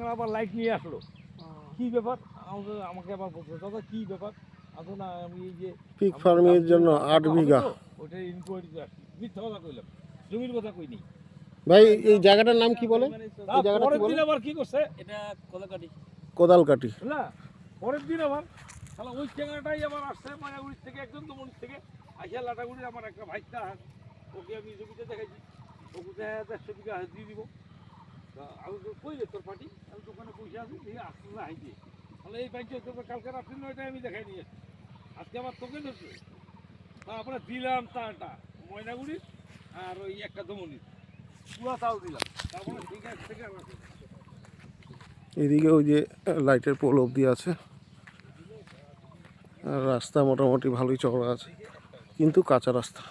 চ্যাংড়া আবার লাইট নিয়ে আসলো, কি ব্যাপার? আমাকে আবার বলছে দাদা কি ব্যাপার, আসো না আমি এই যে পিক ফার্মিং এর জন্য 8 বিঘা। ওটা ইনকোয়ারিতে আসছি, মিথ্যা কথা কইলাম, জমির কথা কই নেই। ভাই এই জায়গাটার নাম কি বলে? এই জায়গাটা পরের কি বলে? দিন আবার কি করছে, এটা কোদাকাটি। কোদালকাটি। না পরের দিন আবার তাহলে ওই চ্যাংড়াটাই আবার আসছে মায়াগুড়ির থেকে, একজন তো মনির থেকে আসিয়া লাটাগুড়ির আমার একটা ভাইটা, ওকে আমি জমিতে দেখাইছি, ওকে 150 বিঘা দিয়ে দিব। আমি তো কই রে তোর পার্টি, আমি দোকানে পয়সা আছি দিয়ে আসতে হাইতে, তাহলে এই বাইক কালকে রাত্রি 9টায় আমি দেখাই নিয়ে আসছি, আজকে আবার তোকে ধরছে। তারপরে দিলাম তারটা ময়নাগুড়ির আর ওই একটা দমনির পুরা তাল দিলাম, তারপরে ঠিক আছে থেকে আমার এদিকে ওই যে লাইটের পোল অবধি আছে, আর রাস্তা মোটামুটি ভালোই চওড়া আছে, কিন্তু কাঁচা রাস্তা।